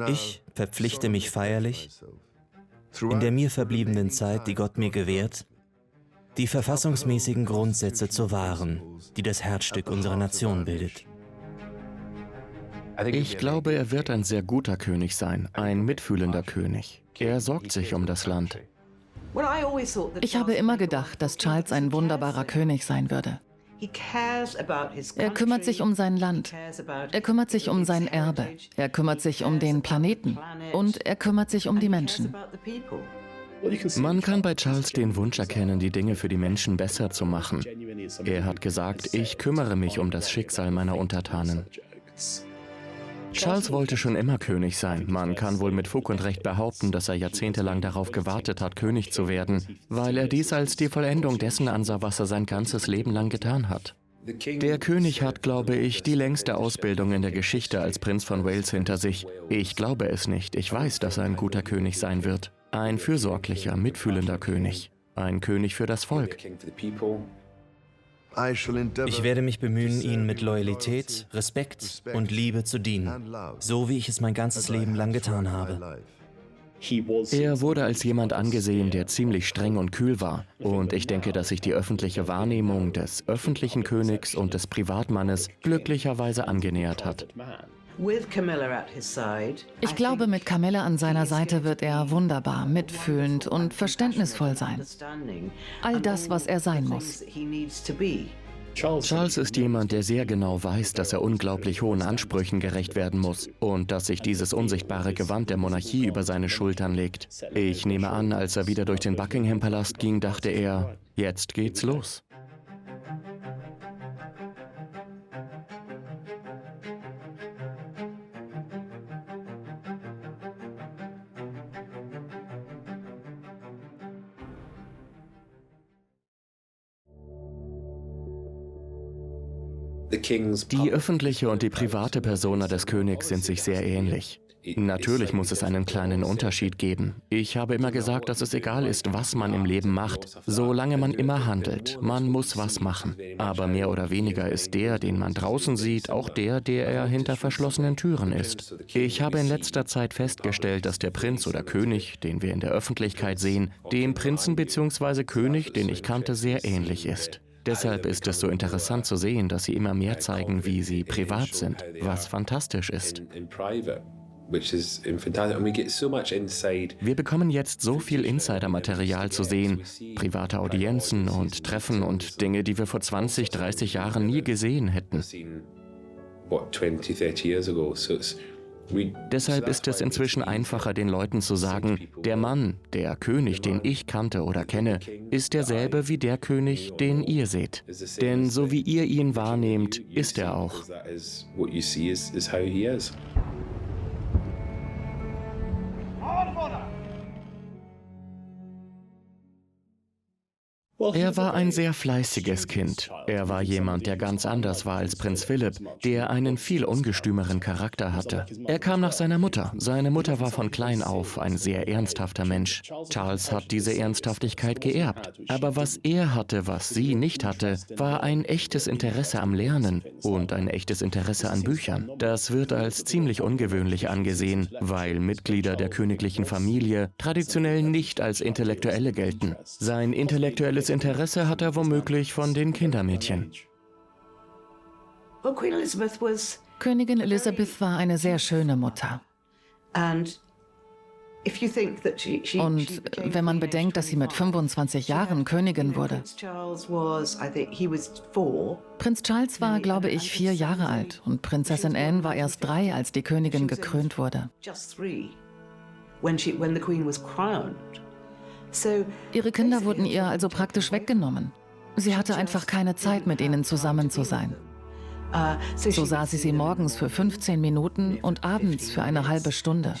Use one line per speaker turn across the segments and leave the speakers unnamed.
Ich verpflichte mich feierlich, in der mir verbliebenen Zeit, die Gott mir gewährt, die verfassungsmäßigen Grundsätze zu wahren, die das Herzstück unserer Nation bildet.
Ich glaube, er wird ein sehr guter König sein, ein mitfühlender König. Er sorgt sich um das Land.
Ich habe immer gedacht, dass Charles ein wunderbarer König sein würde. Er kümmert sich um sein Land, er kümmert sich um sein Erbe, er kümmert sich um den Planeten und er kümmert sich um die Menschen.
Man kann bei Charles den Wunsch erkennen, die Dinge für die Menschen besser zu machen. Er hat gesagt, ich kümmere mich um das Schicksal meiner Untertanen. Charles wollte schon immer König sein. Man kann wohl mit Fug und Recht behaupten, dass er jahrzehntelang darauf gewartet hat, König zu werden, weil er dies als die Vollendung dessen ansah, was er sein ganzes Leben lang getan hat. Der König hat, glaube ich, die längste Ausbildung in der Geschichte als Prinz von Wales hinter sich. Ich glaube es nicht. Ich weiß, dass er ein guter König sein wird. Ein fürsorglicher, mitfühlender König. Ein König für das Volk.
Ich werde mich bemühen, Ihnen mit Loyalität, Respekt und Liebe zu dienen, so wie ich es mein ganzes Leben lang getan habe.
Er wurde als jemand angesehen, der ziemlich streng und kühl war. Und ich denke, dass sich die öffentliche Wahrnehmung des öffentlichen Königs und des Privatmannes glücklicherweise angenähert hat.
Ich glaube, mit Camilla an seiner Seite wird er wunderbar, mitfühlend und verständnisvoll sein. All das, was er sein muss.
Charles ist jemand, der sehr genau weiß, dass er unglaublich hohen Ansprüchen gerecht werden muss und dass sich dieses unsichtbare Gewand der Monarchie über seine Schultern legt. Ich nehme an, als er wieder durch den Buckingham-Palast ging, dachte er, jetzt geht's los. Die öffentliche und die private Persona des Königs sind sich sehr ähnlich. Natürlich muss es einen kleinen Unterschied geben. Ich habe immer gesagt, dass es egal ist, was man im Leben macht, solange man immer handelt. Man muss was machen. Aber mehr oder weniger ist der, den man draußen sieht, auch der er hinter verschlossenen Türen ist. Ich habe in letzter Zeit festgestellt, dass der Prinz oder König, den wir in der Öffentlichkeit sehen, dem Prinzen bzw. König, den ich kannte, sehr ähnlich ist. Deshalb ist es so interessant zu sehen, dass sie immer mehr zeigen, wie sie privat sind, was fantastisch ist. Wir bekommen jetzt so viel Insider-Material zu sehen, private Audienzen und Treffen und Dinge, die wir vor 20, 30 Jahren nie gesehen hätten. Deshalb ist es inzwischen einfacher, den Leuten zu sagen, der Mann, der König, den ich kannte oder kenne, ist derselbe wie der König, den ihr seht. Denn so wie ihr ihn wahrnehmt, ist er auch. Er war ein sehr fleißiges Kind. Er war jemand, der ganz anders war als Prinz Philipp, der einen viel ungestümeren Charakter hatte. Er kam nach seiner Mutter. Seine Mutter war von klein auf ein sehr ernsthafter Mensch. Charles hat diese Ernsthaftigkeit geerbt. Aber was er hatte, was sie nicht hatte, war ein echtes Interesse am Lernen und ein echtes Interesse an Büchern. Das wird als ziemlich ungewöhnlich angesehen, weil Mitglieder der königlichen Familie traditionell nicht als Intellektuelle gelten. Sein intellektuelles Interesse hat er womöglich von den Kindermädchen.
Königin Elizabeth war eine sehr schöne Mutter. Und wenn man bedenkt, dass sie mit 25 Jahren Königin wurde. Prinz Charles war, glaube ich, 4 Jahre alt und Prinzessin Anne war erst 3, als die Königin gekrönt wurde. Ihre Kinder wurden ihr also praktisch weggenommen. Sie hatte einfach keine Zeit, mit ihnen zusammen zu sein. So sah sie sie morgens für 15 Minuten und abends für eine halbe Stunde.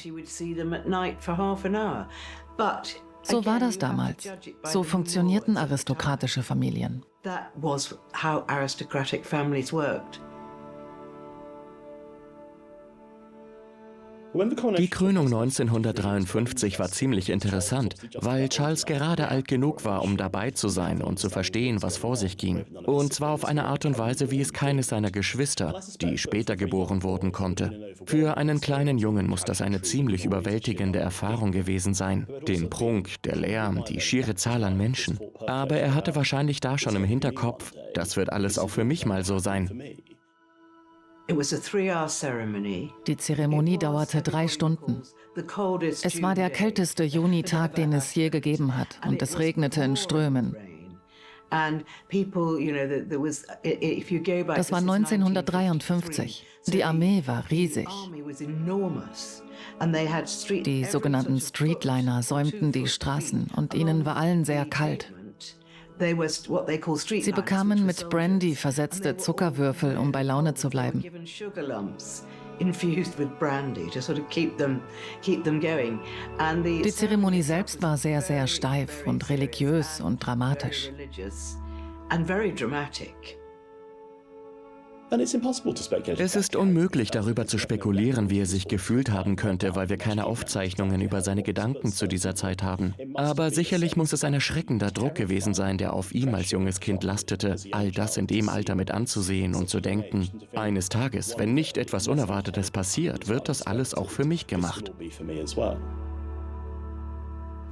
So war das damals. So funktionierten aristokratische Familien.
Die Krönung 1953 war ziemlich interessant, weil Charles gerade alt genug war, um dabei zu sein und zu verstehen, was vor sich ging. Und zwar auf eine Art und Weise, wie es keines seiner Geschwister, die später geboren wurden, konnte. Für einen kleinen Jungen muss das eine ziemlich überwältigende Erfahrung gewesen sein. Den Prunk, der Lärm, die schiere Zahl an Menschen. Aber er hatte wahrscheinlich da schon im Hinterkopf, das wird alles auch für mich mal so sein.
Die Zeremonie dauerte 3 Stunden. Es war der kälteste Junitag, den es je gegeben hat, und es regnete in Strömen. Das war 1953. Die Armee war riesig. Die sogenannten Streetliner säumten die Straßen und ihnen war allen sehr kalt. Sie bekamen mit Brandy versetzte Zuckerwürfel, um bei Laune zu bleiben. Die Zeremonie selbst war sehr, sehr steif und religiös und dramatisch.
Es ist unmöglich, darüber zu spekulieren, wie er sich gefühlt haben könnte, weil wir keine Aufzeichnungen über seine Gedanken zu dieser Zeit haben. Aber sicherlich muss es ein erschreckender Druck gewesen sein, der auf ihm als junges Kind lastete, all das in dem Alter mit anzusehen und zu denken, eines Tages, wenn nicht etwas Unerwartetes passiert, wird das alles auch für mich gemacht.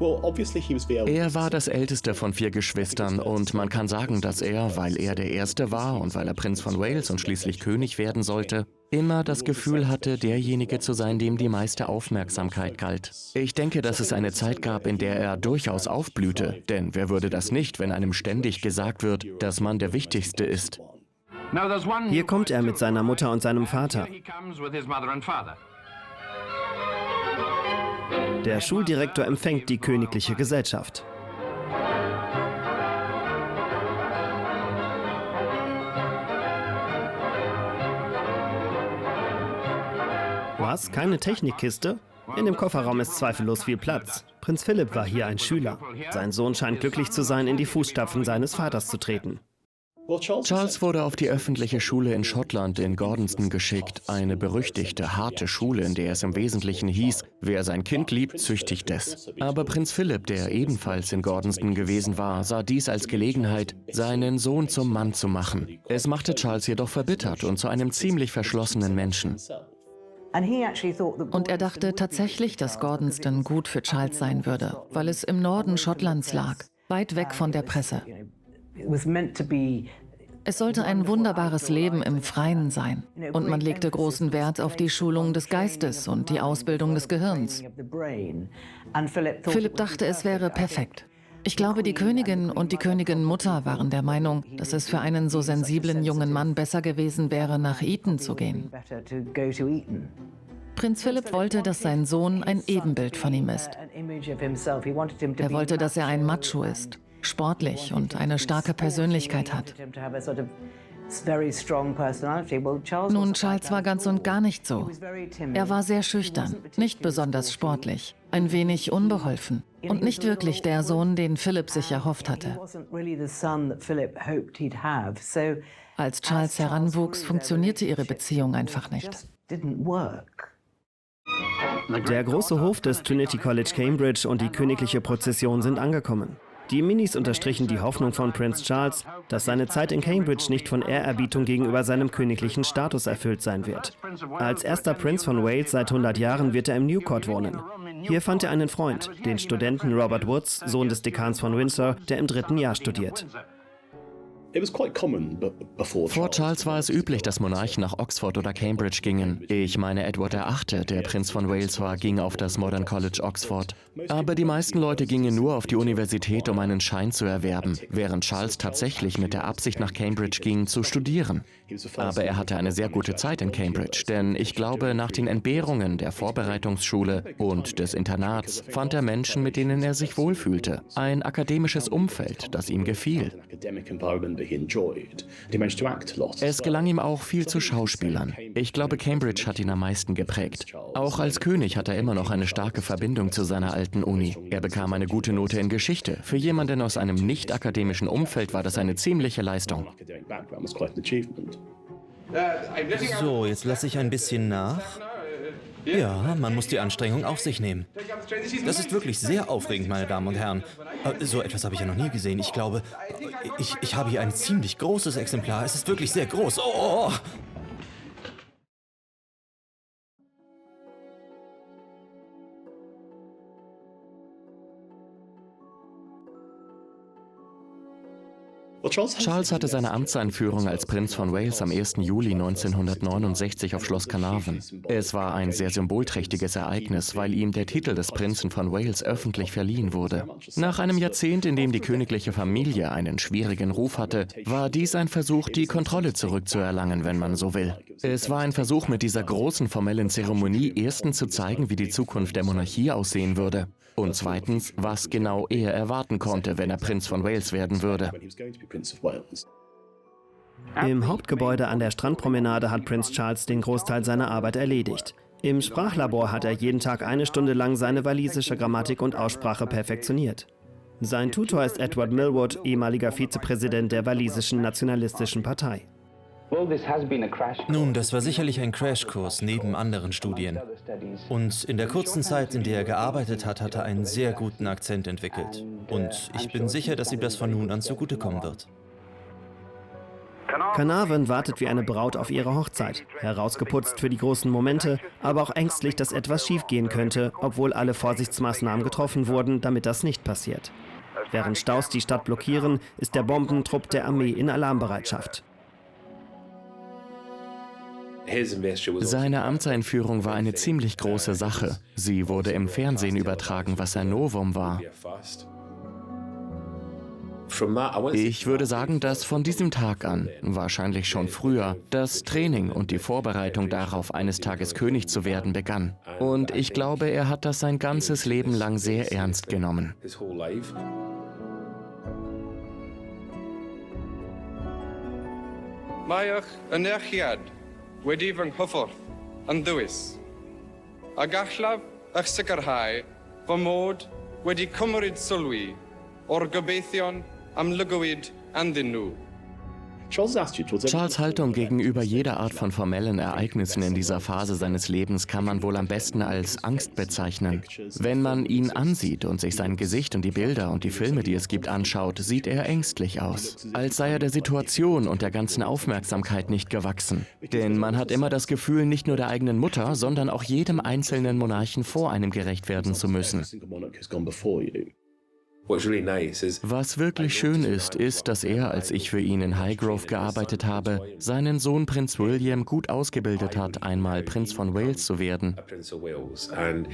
Er war das älteste von 4 Geschwistern und man kann sagen, dass er, weil er der Erste war und weil er Prinz von Wales und schließlich König werden sollte, immer das Gefühl hatte, derjenige zu sein, dem die meiste Aufmerksamkeit galt. Ich denke, dass es eine Zeit gab, in der er durchaus aufblühte, denn wer würde das nicht, wenn einem ständig gesagt wird, dass man der Wichtigste ist?
Hier kommt er mit seiner Mutter und seinem Vater. Der Schuldirektor empfängt die königliche Gesellschaft. Was? Keine Technikkiste? In dem Kofferraum ist zweifellos viel Platz. Prinz Philipp war hier ein Schüler. Sein Sohn scheint glücklich zu sein, in die Fußstapfen seines Vaters zu treten.
Charles wurde auf die öffentliche Schule in Schottland in Gordonston geschickt, eine berüchtigte, harte Schule, in der es im Wesentlichen hieß, wer sein Kind liebt, züchtigt es. Aber Prinz Philipp, der ebenfalls in Gordonston gewesen war, sah dies als Gelegenheit, seinen Sohn zum Mann zu machen. Es machte Charles jedoch verbittert und zu einem ziemlich verschlossenen Menschen.
Und er dachte tatsächlich, dass Gordonston gut für Charles sein würde, weil es im Norden Schottlands lag, weit weg von der Presse. Es sollte ein wunderbares Leben im Freien sein. Und man legte großen Wert auf die Schulung des Geistes und die Ausbildung des Gehirns. Philipp dachte, es wäre perfekt. Ich glaube, die Königin und die Königin-Mutter waren der Meinung, dass es für einen so sensiblen jungen Mann besser gewesen wäre, nach Eton zu gehen. Prinz Philipp wollte, dass sein Sohn ein Ebenbild von ihm ist. Er wollte, dass er ein Macho ist, sportlich und eine starke Persönlichkeit hat. Nun, Charles war ganz und gar nicht so. Er war sehr schüchtern, nicht besonders sportlich, ein wenig unbeholfen und nicht wirklich der Sohn, den Philipp sich erhofft hatte. Als Charles heranwuchs, funktionierte ihre Beziehung einfach nicht.
Der große Hof des Trinity College Cambridge und die königliche Prozession sind angekommen. Die Minis unterstrichen die Hoffnung von Prinz Charles, dass seine Zeit in Cambridge nicht von Ehrerbietung gegenüber seinem königlichen Status erfüllt sein wird. Als erster Prinz von Wales seit 100 Jahren wird er im New Court wohnen. Hier fand er einen Freund, den Studenten Robert Woods, Sohn des Dekans von Windsor, der im 3. Jahr studiert.
Vor Charles war es üblich, dass Monarchen nach Oxford oder Cambridge gingen. Ich meine, Edward VIII., der Prinz von Wales war, ging auf das Modern College Oxford. Aber die meisten Leute gingen nur auf die Universität, um einen Schein zu erwerben, während Charles tatsächlich mit der Absicht nach Cambridge ging, zu studieren. Aber er hatte eine sehr gute Zeit in Cambridge, denn ich glaube, nach den Entbehrungen der Vorbereitungsschule und des Internats fand er Menschen, mit denen er sich wohlfühlte. Ein akademisches Umfeld, das ihm gefiel. Es gelang ihm auch viel zu Schauspielern. Ich glaube, Cambridge hat ihn am meisten geprägt. Auch als König hat er immer noch eine starke Verbindung zu seiner alten Uni. Er bekam eine gute Note in Geschichte. Für jemanden aus einem nicht-akademischen Umfeld war das eine ziemliche Leistung.
So, jetzt lasse ich ein bisschen nach. Ja, man muss die Anstrengung auf sich nehmen. Das ist wirklich sehr aufregend, meine Damen und Herren. So etwas habe ich ja noch nie gesehen. Ich glaube, ich habe hier ein ziemlich großes Exemplar. Es ist wirklich sehr groß. Oh!
Charles hatte seine Amtseinführung als Prinz von Wales am 1. Juli 1969 auf Schloss Carnarvon. Es war ein sehr symbolträchtiges Ereignis, weil ihm der Titel des Prinzen von Wales öffentlich verliehen wurde. Nach einem Jahrzehnt, in dem die königliche Familie einen schwierigen Ruf hatte, war dies ein Versuch, die Kontrolle zurückzuerlangen, wenn man so will. Es war ein Versuch, mit dieser großen formellen Zeremonie erstens zu zeigen, wie die Zukunft der Monarchie aussehen würde. Und zweitens, was genau er erwarten konnte, wenn er Prinz von Wales werden würde.
Im Hauptgebäude an der Strandpromenade hat Prinz Charles den Großteil seiner Arbeit erledigt. Im Sprachlabor hat er jeden Tag 1 Stunde lang seine walisische Grammatik und Aussprache perfektioniert. Sein Tutor ist Edward Millward, ehemaliger Vizepräsident der walisischen Nationalistischen Partei.
Nun, das war sicherlich ein Crashkurs neben anderen Studien. Und in der kurzen Zeit, in der er gearbeitet hat, hat er einen sehr guten Akzent entwickelt. Und ich bin sicher, dass ihm das von nun an zugutekommen wird.
Carnarvon wartet wie eine Braut auf ihre Hochzeit. Herausgeputzt für die großen Momente, aber auch ängstlich, dass etwas schiefgehen könnte, obwohl alle Vorsichtsmaßnahmen getroffen wurden, damit das nicht passiert. Während Staus die Stadt blockieren, ist der Bombentrupp der Armee in Alarmbereitschaft.
Seine Amtseinführung war eine ziemlich große Sache. Sie wurde im Fernsehen übertragen, was ein Novum war. Ich würde sagen, dass von diesem Tag an, wahrscheinlich schon früher, das Training und die Vorbereitung darauf, eines Tages König zu werden, begann. Und ich glaube, er hat das sein ganzes Leben lang sehr ernst genommen.
Wedi fy nghyffordd yn ddwys, a gallaf eich sicrhau fy mod wedi cymryd sylwi o'r gobeithion am lygwyd anddyn nhw.
Charles' Haltung gegenüber jeder Art von formellen Ereignissen in dieser Phase seines Lebens kann man wohl am besten als Angst bezeichnen. Wenn man ihn ansieht und sich sein Gesicht und die Bilder und die Filme, die es gibt, anschaut, sieht er ängstlich aus. Als sei er der Situation und der ganzen Aufmerksamkeit nicht gewachsen. Denn man hat immer das Gefühl, nicht nur der eigenen Mutter, sondern auch jedem einzelnen Monarchen vor einem gerecht werden zu müssen. Was wirklich schön ist, ist, dass er, als ich für ihn in Highgrove gearbeitet habe, seinen Sohn Prinz William gut ausgebildet hat, einmal Prinz von Wales zu werden.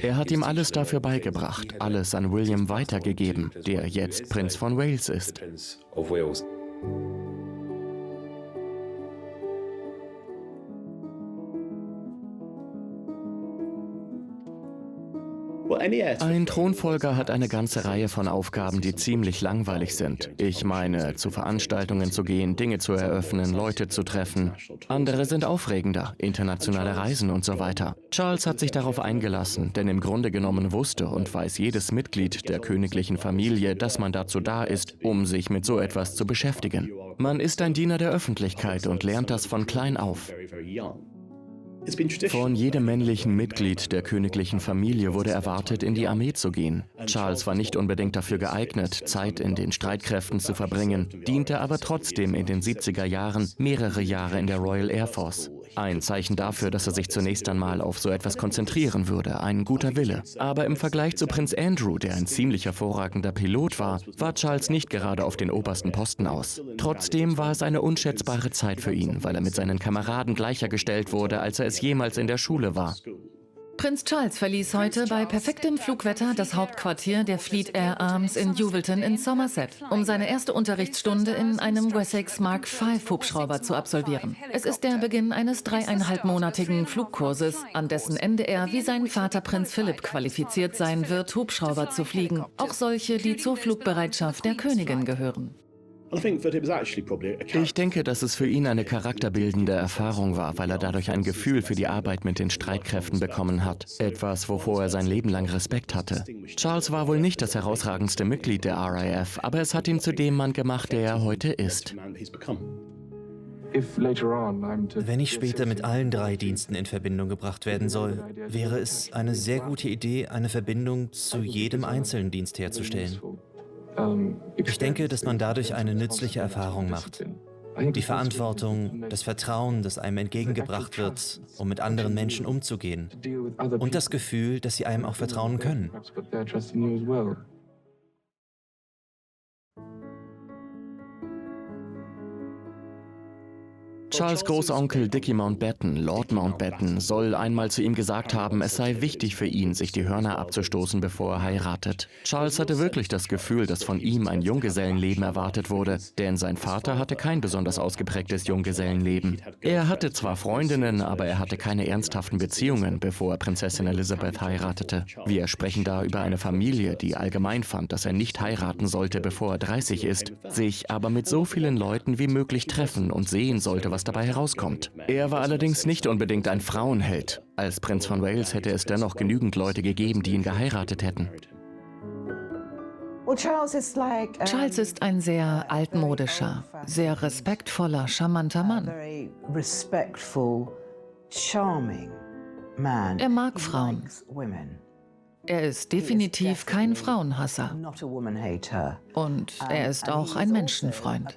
Er hat ihm alles dafür beigebracht, alles an William weitergegeben, der jetzt Prinz von Wales ist. Ein Thronfolger hat eine ganze Reihe von Aufgaben, die ziemlich langweilig sind. Ich meine, zu Veranstaltungen zu gehen, Dinge zu eröffnen, Leute zu treffen. Andere sind aufregender, internationale Reisen und so weiter. Charles hat sich darauf eingelassen, denn im Grunde genommen wusste und weiß jedes Mitglied der königlichen Familie, dass man dazu da ist, um sich mit so etwas zu beschäftigen. Man ist ein Diener der Öffentlichkeit und lernt das von klein auf. Von jedem männlichen Mitglied der königlichen Familie wurde erwartet, in die Armee zu gehen. Charles war nicht unbedingt dafür geeignet, Zeit in den Streitkräften zu verbringen, diente aber trotzdem in den 70er Jahren mehrere Jahre in der Royal Air Force. Ein Zeichen dafür, dass er sich zunächst einmal auf so etwas konzentrieren würde, ein guter Wille. Aber im Vergleich zu Prinz Andrew, der ein ziemlich hervorragender Pilot war, war Charles nicht gerade auf den obersten Posten aus. Trotzdem war es eine unschätzbare Zeit für ihn, weil er mit seinen Kameraden gleicher gestellt wurde, als er es jemals in der Schule war.
Prinz Charles verließ heute bei perfektem Flugwetter das Hauptquartier der Fleet Air Arms in Yuvilton in Somerset, um seine erste Unterrichtsstunde in einem Wessex Mark V Hubschrauber zu absolvieren. Es ist der Beginn eines 3,5-monatigen Flugkurses, an dessen Ende er wie sein Vater Prinz Philipp qualifiziert sein wird, Hubschrauber zu fliegen, auch solche, die zur Flugbereitschaft der Königin gehören.
Ich denke, dass es für ihn eine charakterbildende Erfahrung war, weil er dadurch ein Gefühl für die Arbeit mit den Streitkräften bekommen hat. Etwas, wovor er sein Leben lang Respekt hatte. Charles war wohl nicht das herausragendste Mitglied der RAF, aber es hat ihn zu dem Mann gemacht, der er heute ist.
Wenn ich später mit allen 3 Diensten in Verbindung gebracht werden soll, wäre es eine sehr gute Idee, eine Verbindung zu jedem einzelnen Dienst herzustellen. Ich denke, dass man dadurch eine nützliche Erfahrung macht. Die Verantwortung, das Vertrauen, das einem entgegengebracht wird, um mit anderen Menschen umzugehen. Und das Gefühl, dass sie einem auch vertrauen können.
Charles' Großonkel Dickie Mountbatten, Lord Mountbatten, soll einmal zu ihm gesagt haben, es sei wichtig für ihn, sich die Hörner abzustoßen, bevor er heiratet. Charles hatte wirklich das Gefühl, dass von ihm ein Junggesellenleben erwartet wurde, denn sein Vater hatte kein besonders ausgeprägtes Junggesellenleben. Er hatte zwar Freundinnen, aber er hatte keine ernsthaften Beziehungen, bevor er Prinzessin Elizabeth heiratete. Wir sprechen da über eine Familie, die allgemein fand, dass er nicht heiraten sollte, bevor er 30 ist, sich aber mit so vielen Leuten wie möglich treffen und sehen sollte, was dabei herauskommt. Er war allerdings nicht unbedingt ein Frauenheld. Als Prinz von Wales hätte es dennoch genügend Leute gegeben, die ihn geheiratet hätten.
Charles ist ein sehr altmodischer, sehr respektvoller, charmanter Mann. Er mag Frauen. Er ist definitiv kein Frauenhasser. Und er ist auch ein Menschenfreund.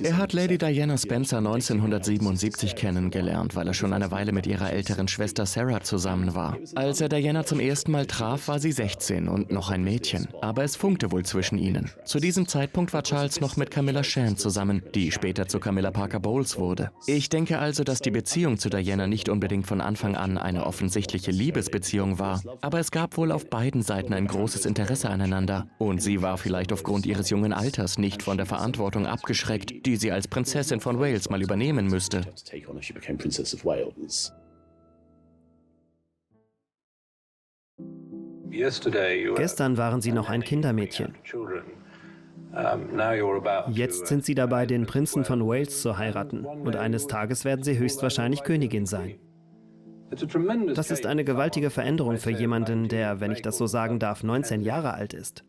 Er hat Lady Diana Spencer 1977 kennengelernt, weil er schon eine Weile mit ihrer älteren Schwester Sarah zusammen war. Als er Diana zum ersten Mal traf, war sie 16 und noch ein Mädchen. Aber es funkte wohl zwischen ihnen. Zu diesem Zeitpunkt war Charles noch mit Camilla Shand zusammen, die später zu Camilla Parker Bowles wurde. Ich denke also, dass die Beziehung zu Diana nicht unbedingt von Anfang an eine offensichtliche Liebesbeziehung war. Aber es gab wohl auf beiden Seiten ein großes Interesse aneinander. Und sie war vielleicht aufgrund ihres jungen Alters nicht von der Verantwortung abgeschreckt, die sie als Prinzessin von Wales mal übernehmen müsste.
Gestern waren Sie noch ein Kindermädchen. Jetzt sind Sie dabei, den Prinzen von Wales zu heiraten. Und eines Tages werden Sie höchstwahrscheinlich Königin sein. Das ist eine gewaltige Veränderung für jemanden, der, wenn ich das so sagen darf, 19 Jahre alt ist.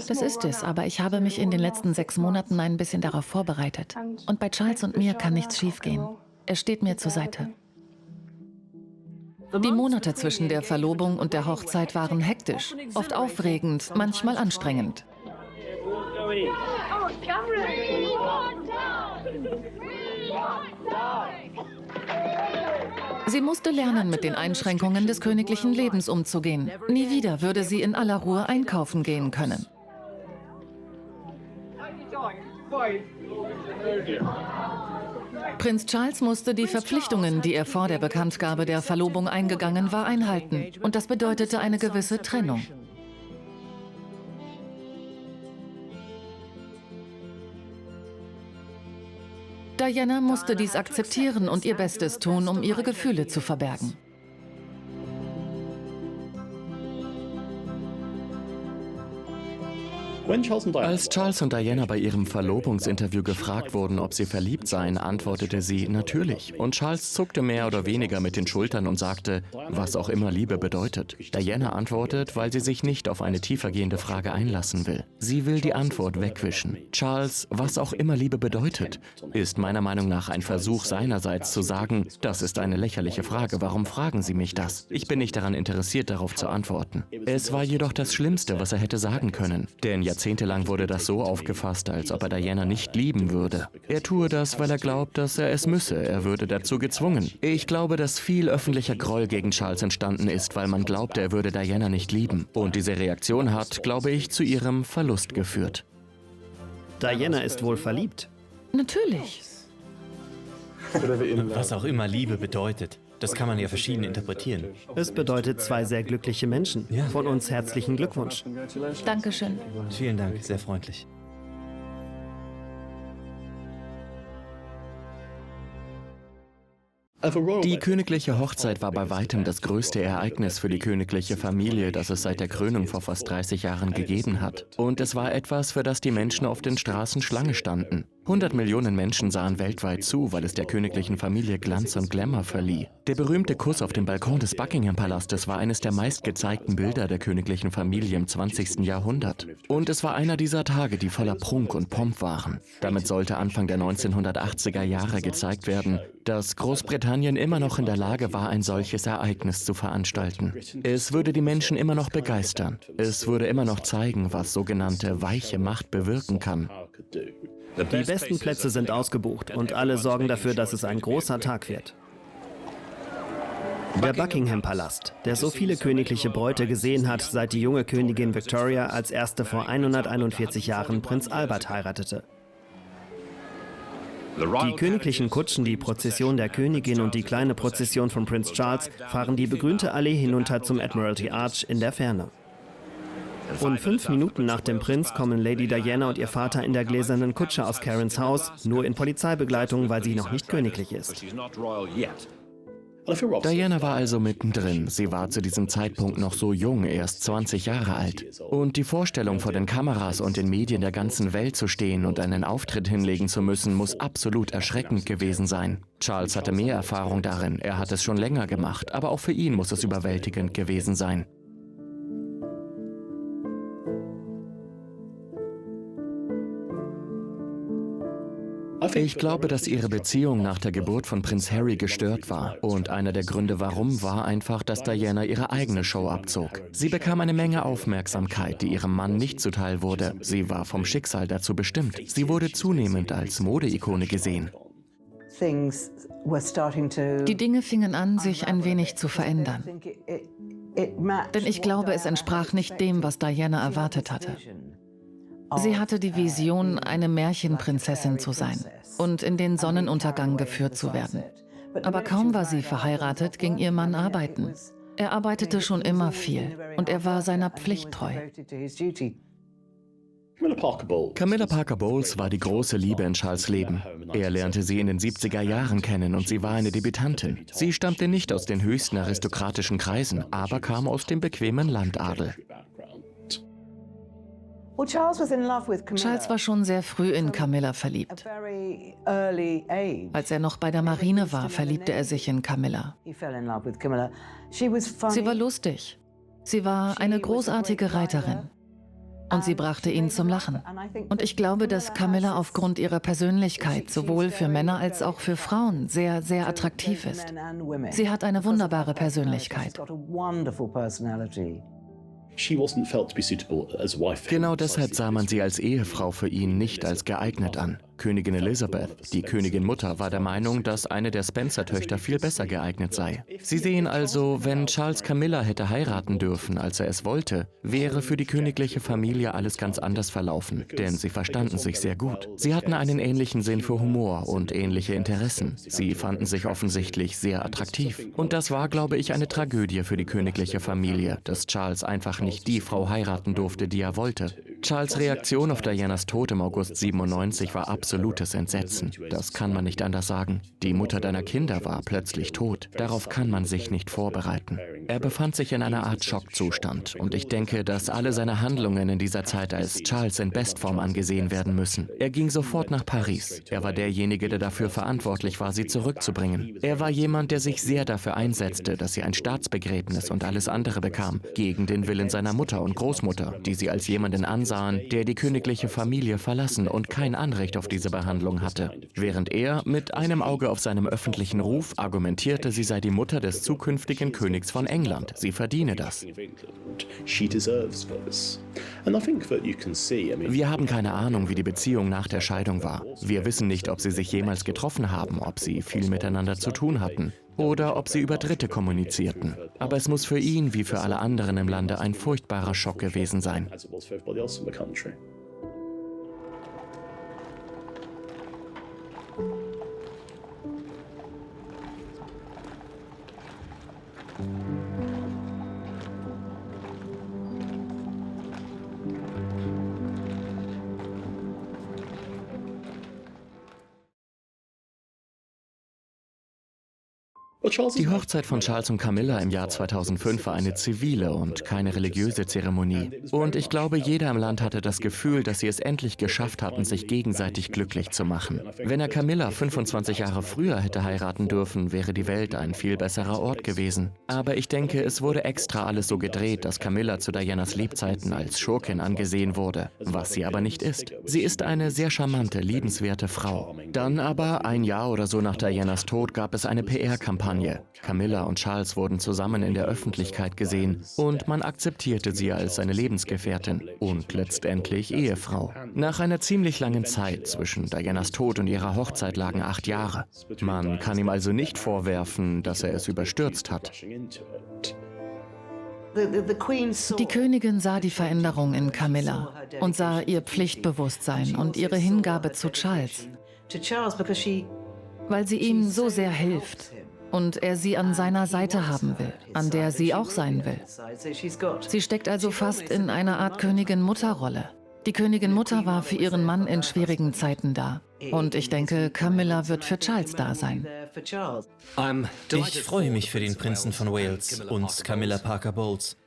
Das ist es, aber ich habe mich in den letzten 6 Monaten ein bisschen darauf vorbereitet. Und bei Charles und mir kann nichts schiefgehen. Er steht mir zur Seite. Die Monate zwischen der Verlobung und der Hochzeit waren hektisch, oft aufregend, manchmal anstrengend. Sie musste lernen, mit den Einschränkungen des königlichen Lebens umzugehen. Nie wieder würde sie in aller Ruhe einkaufen gehen können. Prinz Charles musste die Verpflichtungen, die er vor der Bekanntgabe der Verlobung eingegangen war, einhalten. Und das bedeutete eine gewisse Trennung. Diana musste dies akzeptieren und ihr Bestes tun, um ihre Gefühle zu verbergen.
Als Charles und Diana bei ihrem Verlobungsinterview gefragt wurden, ob sie verliebt seien, antwortete sie, natürlich. Und Charles zuckte mehr oder weniger mit den Schultern und sagte, was auch immer Liebe bedeutet. Diana antwortet, weil sie sich nicht auf eine tiefergehende Frage einlassen will. Sie will die Antwort wegwischen. Charles, was auch immer Liebe bedeutet, ist meiner Meinung nach ein Versuch seinerseits zu sagen, das ist eine lächerliche Frage, warum fragen Sie mich das? Ich bin nicht daran interessiert, darauf zu antworten. Es war jedoch das Schlimmste, was er hätte sagen können, denn jahrzehntelang wurde das so aufgefasst, als ob er Diana nicht lieben würde. Er tue das, weil er glaubt, dass er es müsse. Er würde dazu gezwungen. Ich glaube, dass viel öffentlicher Groll gegen Charles entstanden ist, weil man glaubte, er würde Diana nicht lieben. Und diese Reaktion hat, glaube ich, zu ihrem Verlust geführt.
Diana ist wohl verliebt.
Natürlich.
Was auch immer Liebe bedeutet, das kann man ja verschieden interpretieren.
Es bedeutet 2 sehr glückliche Menschen.
Ja.
Von uns herzlichen Glückwunsch.
Dankeschön.
Vielen Dank, sehr freundlich.
Die königliche Hochzeit war bei weitem das größte Ereignis für die königliche Familie, das es seit der Krönung vor fast 30 Jahren gegeben hat. Und es war etwas, für das die Menschen auf den Straßen Schlange standen. 100 Millionen Menschen sahen weltweit zu, weil es der königlichen Familie Glanz und Glamour verlieh. Der berühmte Kuss auf dem Balkon des Buckingham-Palastes war eines der meistgezeigten Bilder der königlichen Familie im 20. Jahrhundert. Und es war einer dieser Tage, die voller Prunk und Pomp waren. Damit sollte Anfang der 1980er Jahre gezeigt werden, dass Großbritannien immer noch in der Lage war, ein solches Ereignis zu veranstalten. Es würde die Menschen immer noch begeistern. Es würde immer noch zeigen, was sogenannte weiche Macht bewirken kann.
Die besten Plätze sind ausgebucht und alle sorgen dafür, dass es ein großer Tag wird. Der Buckingham-Palast, der so viele königliche Bräute gesehen hat, seit die junge Königin Victoria als erste vor 141 Jahren Prinz Albert heiratete. Die königlichen Kutschen, die Prozession der Königin und die kleine Prozession von Prinz Charles fahren die begrünte Allee hinunter zum Admiralty Arch in der Ferne. Und 5 Minuten nach dem Prinz kommen Lady Diana und ihr Vater in der gläsernen Kutsche aus Karens Haus, nur in Polizeibegleitung, weil sie noch nicht königlich ist.
Diana war also mittendrin. Sie war zu diesem Zeitpunkt noch so jung, erst 20 Jahre alt. Und die Vorstellung, vor den Kameras und den Medien der ganzen Welt zu stehen und einen Auftritt hinlegen zu müssen, muss absolut erschreckend gewesen sein. Charles hatte mehr Erfahrung darin, er hat es schon länger gemacht, aber auch für ihn muss es überwältigend gewesen sein. Ich glaube, dass ihre Beziehung nach der Geburt von Prinz Harry gestört war. Und einer der Gründe warum war einfach, dass Diana ihre eigene Show abzog. Sie bekam eine Menge Aufmerksamkeit, die ihrem Mann nicht zuteil wurde. Sie war vom Schicksal dazu bestimmt. Sie wurde zunehmend als Modeikone gesehen.
Die Dinge fingen an, sich ein wenig zu verändern. Denn ich glaube, es entsprach nicht dem, was Diana erwartet hatte. Sie hatte die Vision, eine Märchenprinzessin zu sein und in den Sonnenuntergang geführt zu werden. Aber kaum war sie verheiratet, ging ihr Mann arbeiten. Er arbeitete schon immer viel und er war seiner Pflicht treu.
Camilla Parker Bowles war die große Liebe in Charles' Leben. Er lernte sie in den 70er Jahren kennen und sie war eine Debütantin. Sie stammte nicht aus den höchsten aristokratischen Kreisen, aber kam aus dem bequemen Landadel.
Charles war schon sehr früh in Camilla verliebt. Als er noch bei der Marine war, verliebte er sich in Camilla. Sie war lustig. Sie war eine großartige Reiterin. Und sie brachte ihn zum Lachen. Und ich glaube, dass Camilla aufgrund ihrer Persönlichkeit sowohl für Männer als auch für Frauen sehr, sehr attraktiv ist. Sie hat eine wunderbare Persönlichkeit.
Genau deshalb sah man sie als Ehefrau für ihn nicht als geeignet an. Königin Elizabeth, die Königin-Mutter, war der Meinung, dass eine der Spencer-Töchter viel besser geeignet sei. Sie sehen also, wenn Charles Camilla hätte heiraten dürfen, als er es wollte, wäre für die königliche Familie alles ganz anders verlaufen, denn sie verstanden sich sehr gut. Sie hatten einen ähnlichen Sinn für Humor und ähnliche Interessen. Sie fanden sich offensichtlich sehr attraktiv. Und das war, glaube ich, eine Tragödie für die königliche Familie, dass Charles einfach nicht die Frau heiraten durfte, die er wollte. Charles' Reaktion auf Dianas Tod im August 97 war absolutes Entsetzen. Das kann man nicht anders sagen. Die Mutter deiner Kinder war plötzlich tot. Darauf kann man sich nicht vorbereiten. Er befand sich in einer Art Schockzustand. Und ich denke, dass alle seine Handlungen in dieser Zeit als Charles in Bestform angesehen werden müssen. Er ging sofort nach Paris. Er war derjenige, der dafür verantwortlich war, sie zurückzubringen. Er war jemand, der sich sehr dafür einsetzte, dass sie ein Staatsbegräbnis und alles andere bekam, gegen den Willen seiner Mutter und Großmutter, die sie als jemanden ansahen, der die königliche Familie verlassen und kein Anrecht auf diese Behandlung hatte. Während er mit einem Auge auf seinem öffentlichen Ruf argumentierte, sie sei die Mutter des zukünftigen Königs von England. Sie verdiene das. Wir haben keine Ahnung, wie die Beziehung nach der Scheidung war. Wir wissen nicht, ob sie sich jemals getroffen haben, ob sie viel miteinander zu tun hatten oder ob sie über Dritte kommunizierten. Aber es muss für ihn wie für alle anderen im Lande ein furchtbarer Schock gewesen sein. Die Hochzeit von Charles und Camilla im Jahr 2005 war eine zivile und keine religiöse Zeremonie. Und ich glaube, jeder im Land hatte das Gefühl, dass sie es endlich geschafft hatten, sich gegenseitig glücklich zu machen. Wenn er Camilla 25 Jahre früher hätte heiraten dürfen, wäre die Welt ein viel besserer Ort gewesen. Aber ich denke, es wurde extra alles so gedreht, dass Camilla zu Dianas Lebzeiten als Schurkin angesehen wurde, was sie aber nicht ist. Sie ist eine sehr charmante, liebenswerte Frau. Dann aber, ein Jahr oder so nach Dianas Tod, gab es eine PR-Kampagne. Camilla und Charles wurden zusammen in der Öffentlichkeit gesehen und man akzeptierte sie als seine Lebensgefährtin und letztendlich Ehefrau. Nach einer ziemlich langen Zeit zwischen Dianas Tod und ihrer Hochzeit lagen 8 Jahre. Man kann ihm also nicht vorwerfen, dass er es überstürzt hat.
Die Königin sah die Veränderung in Camilla und sah ihr Pflichtbewusstsein und ihre Hingabe zu Charles, weil sie ihm so sehr hilft und er sie an seiner Seite haben will, an der sie auch sein will. Sie steckt also fast in einer Art Königin-Mutter-Rolle. Die Königin-Mutter war für ihren Mann in schwierigen Zeiten da. Und ich denke, Camilla wird für Charles da sein.
Ich freue mich für den Prinzen von Wales und Camilla Parker Bowles.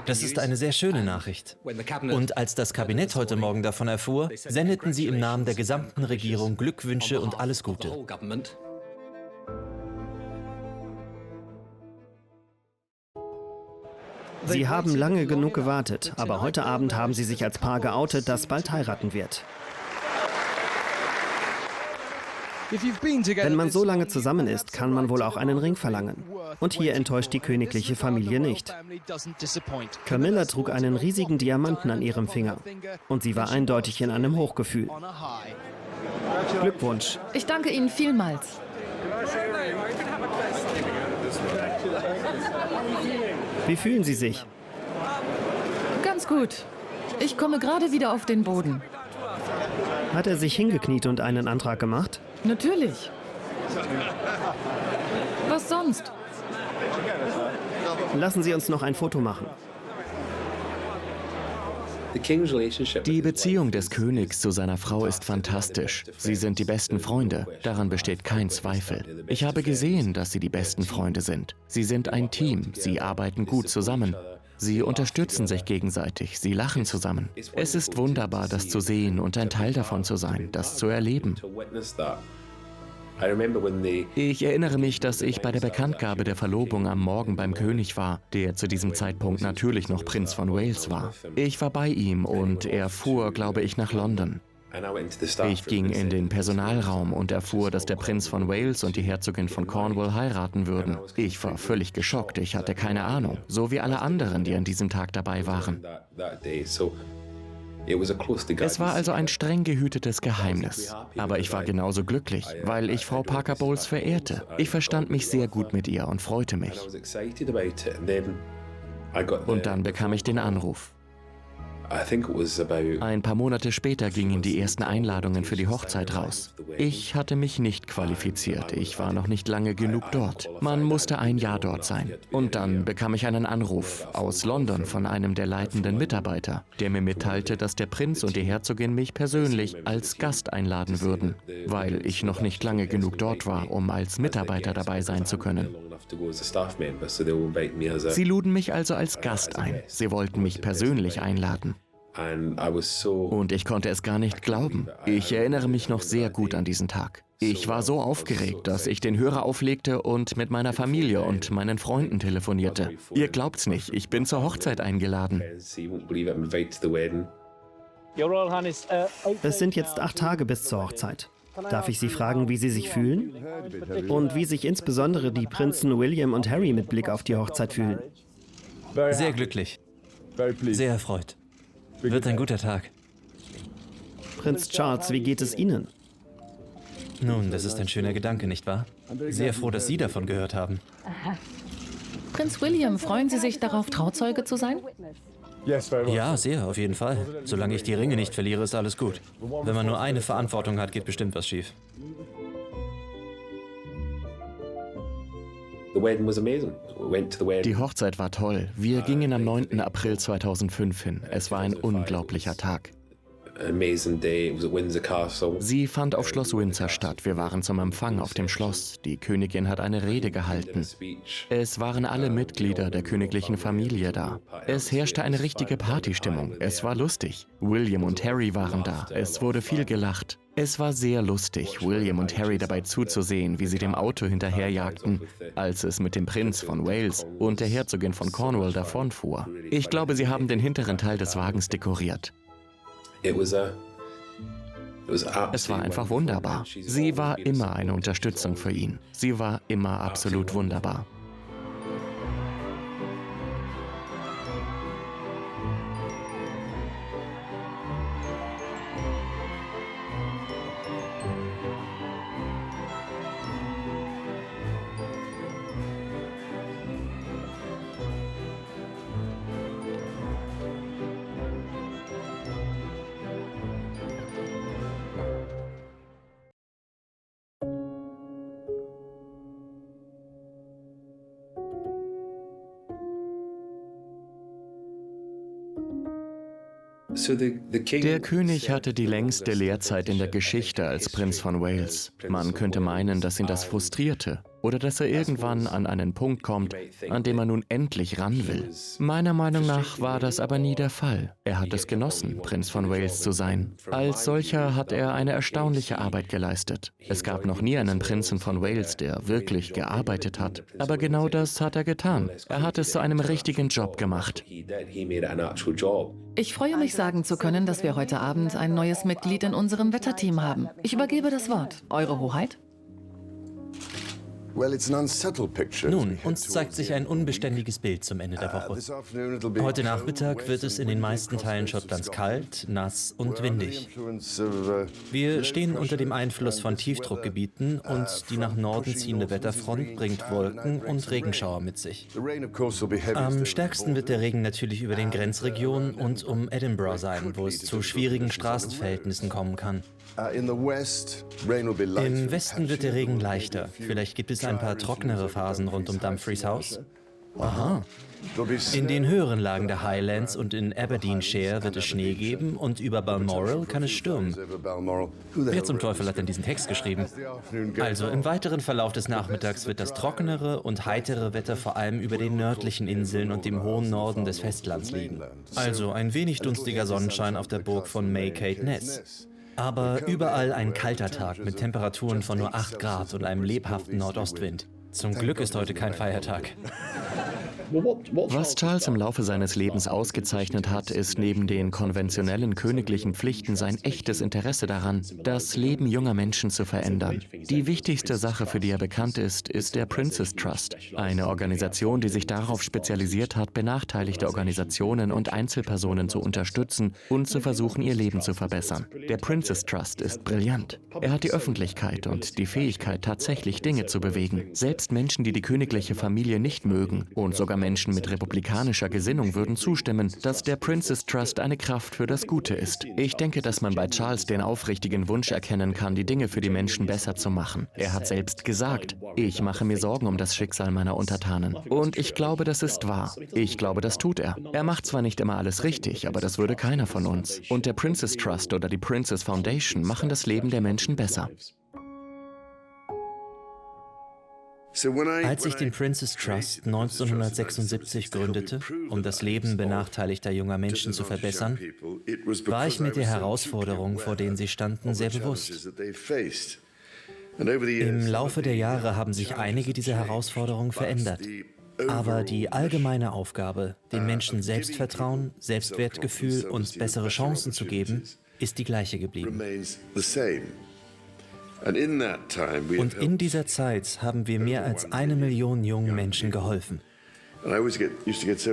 Das ist eine sehr schöne Nachricht. Und als das Kabinett heute Morgen davon erfuhr, sendeten sie im Namen der gesamten Regierung Glückwünsche und alles Gute.
Sie haben lange genug gewartet, aber heute Abend haben sie sich als Paar geoutet, das bald heiraten wird. Wenn man so lange zusammen ist, kann man wohl auch einen Ring verlangen. Und hier enttäuscht die königliche Familie nicht. Camilla trug einen riesigen Diamanten an ihrem Finger. Und sie war eindeutig in einem Hochgefühl. Glückwunsch.
Ich danke Ihnen vielmals.
Wie fühlen Sie sich?
Ganz gut. Ich komme gerade wieder auf den Boden.
Hat er sich hingekniet und einen Antrag gemacht?
Natürlich. Was sonst?
Lassen Sie uns noch ein Foto machen.
Die Beziehung des Königs zu seiner Frau ist fantastisch. Sie sind die besten Freunde, daran besteht kein Zweifel. Ich habe gesehen, dass sie die besten Freunde sind. Sie sind ein Team, sie arbeiten gut zusammen. Sie unterstützen sich gegenseitig, sie lachen zusammen. Es ist wunderbar, das zu sehen und ein Teil davon zu sein, das zu erleben. Ich erinnere mich, dass ich bei der Bekanntgabe der Verlobung am Morgen beim König war, der zu diesem Zeitpunkt natürlich noch Prinz von Wales war. Ich war bei ihm und er fuhr, glaube ich, nach London. Ich ging in den Personalraum und erfuhr, dass der Prinz von Wales und die Herzogin von Cornwall heiraten würden. Ich war völlig geschockt, ich hatte keine Ahnung, so wie alle anderen, die an diesem Tag dabei waren. Es war also ein streng gehütetes Geheimnis. Aber ich war genauso glücklich, weil ich Frau Parker Bowles verehrte. Ich verstand mich sehr gut mit ihr und freute mich. Und dann bekam ich den Anruf. Ein paar Monate später gingen die ersten Einladungen für die Hochzeit raus. Ich hatte mich nicht qualifiziert, ich war noch nicht lange genug dort. Man musste ein Jahr dort sein. Und dann bekam ich einen Anruf aus London von einem der leitenden Mitarbeiter, der mir mitteilte, dass der Prinz und die Herzogin mich persönlich als Gast einladen würden, weil ich noch nicht lange genug dort war, um als Mitarbeiter dabei sein zu können. Sie luden mich also als Gast ein. Sie wollten mich persönlich einladen. Und ich konnte es gar nicht glauben. Ich erinnere mich noch sehr gut an diesen Tag. Ich war so aufgeregt, dass ich den Hörer auflegte und mit meiner Familie und meinen Freunden telefonierte. Ihr glaubt's nicht, ich bin zur Hochzeit eingeladen.
Es sind jetzt 8 Tage bis zur Hochzeit. Darf ich Sie fragen, wie Sie sich fühlen? Und wie sich insbesondere die Prinzen William und Harry mit Blick auf die Hochzeit fühlen?
Sehr glücklich. Sehr erfreut. Wird ein guter Tag.
Prinz Charles, wie geht es Ihnen?
Nun, das ist ein schöner Gedanke, nicht wahr? Sehr froh, dass Sie davon gehört haben.
Prinz William, freuen Sie sich darauf, Trauzeuge zu sein?
Ja, sehr, auf jeden Fall. Solange ich die Ringe nicht verliere, ist alles gut. Wenn man nur eine Verantwortung hat, geht bestimmt was schief.
Die Hochzeit war toll. Wir gingen am 9. April 2005 hin. Es war ein unglaublicher Tag. Sie fand auf Schloss Windsor statt. Wir waren zum Empfang auf dem Schloss. Die Königin hat eine Rede gehalten. Es waren alle Mitglieder der königlichen Familie da. Es herrschte eine richtige Partystimmung. Es war lustig. William und Harry waren da. Es wurde viel gelacht. Es war sehr lustig, William und Harry dabei zuzusehen, wie sie dem Auto hinterherjagten, als es mit dem Prinz von Wales und der Herzogin von Cornwall davonfuhr. Ich glaube, sie haben den hinteren Teil des Wagens dekoriert. Es war einfach wunderbar. Sie war immer eine Unterstützung für ihn. Sie war immer absolut wunderbar. Der König hatte die längste Lehrzeit in der Geschichte als Prinz von Wales. Man könnte meinen, dass ihn das frustrierte oder dass er irgendwann an einen Punkt kommt, an dem er nun endlich ran will. Meiner Meinung nach war das aber nie der Fall. Er hat es genossen, Prinz von Wales zu sein. Als solcher hat er eine erstaunliche Arbeit geleistet. Es gab noch nie einen Prinzen von Wales, der wirklich gearbeitet hat. Aber genau das hat er getan. Er hat es zu einem richtigen Job gemacht.
Ich freue mich, sagen zu können, dass wir heute Abend ein neues Mitglied in unserem Wetterteam haben. Ich übergebe das Wort. Eure Hoheit?
Nun, uns zeigt sich ein unbeständiges Bild zum Ende der Woche. Heute Nachmittag wird es in den meisten Teilen Schottlands kalt, nass und windig. Wir stehen unter dem Einfluss von Tiefdruckgebieten und die nach Norden ziehende Wetterfront bringt Wolken und Regenschauer mit sich. Am stärksten wird der Regen natürlich über den Grenzregionen und um Edinburgh sein, wo es zu schwierigen Straßenverhältnissen kommen kann. Im Westen wird der Regen leichter. Vielleicht gibt es ein paar trockenere Phasen rund um Dumfries Haus. Aha. In den höheren Lagen der Highlands und in Aberdeenshire wird es Schnee geben und über Balmoral kann es stürmen. Wer zum Teufel hat denn diesen Text geschrieben? Also im weiteren Verlauf des Nachmittags wird das trockenere und heitere Wetter vor allem über den nördlichen Inseln und dem hohen Norden des Festlands liegen. Also ein wenig dunstiger Sonnenschein auf der Burg von May Caithness. Aber überall ein kalter Tag mit Temperaturen von nur 8 Grad und einem lebhaften Nordostwind. Zum Glück ist heute kein Feiertag.
Was Charles im Laufe seines Lebens ausgezeichnet hat, ist neben den konventionellen königlichen Pflichten sein echtes Interesse daran, das Leben junger Menschen zu verändern. Die wichtigste Sache, für die er bekannt ist, ist der Prince's Trust, eine Organisation, die sich darauf spezialisiert hat, benachteiligte Organisationen und Einzelpersonen zu unterstützen und zu versuchen, ihr Leben zu verbessern. Der Prince's Trust ist brillant. Er hat die Öffentlichkeit und die Fähigkeit, tatsächlich Dinge zu bewegen. Selbst Menschen, die die königliche Familie nicht mögen und sogar Menschen mit republikanischer Gesinnung würden zustimmen, dass der Prince's Trust eine Kraft für das Gute ist. Ich denke, dass man bei Charles den aufrichtigen Wunsch erkennen kann, die Dinge für die Menschen besser zu machen. Er hat selbst gesagt, ich mache mir Sorgen um das Schicksal meiner Untertanen. Und ich glaube, das ist wahr. Ich glaube, das tut er. Er macht zwar nicht immer alles richtig, aber das würde keiner von uns. Und der Prince's Trust oder die Princess Foundation machen das Leben der Menschen besser.
Als ich den Prince's Trust 1976 gründete, um das Leben benachteiligter junger Menschen zu verbessern, war ich mit der Herausforderung, vor denen sie standen, sehr bewusst. Im Laufe der Jahre haben sich einige dieser Herausforderungen verändert. Aber die allgemeine Aufgabe, den Menschen Selbstvertrauen, Selbstwertgefühl und bessere Chancen zu geben, ist die gleiche geblieben. Und in dieser Zeit haben wir mehr als 1 Million jungen Menschen geholfen.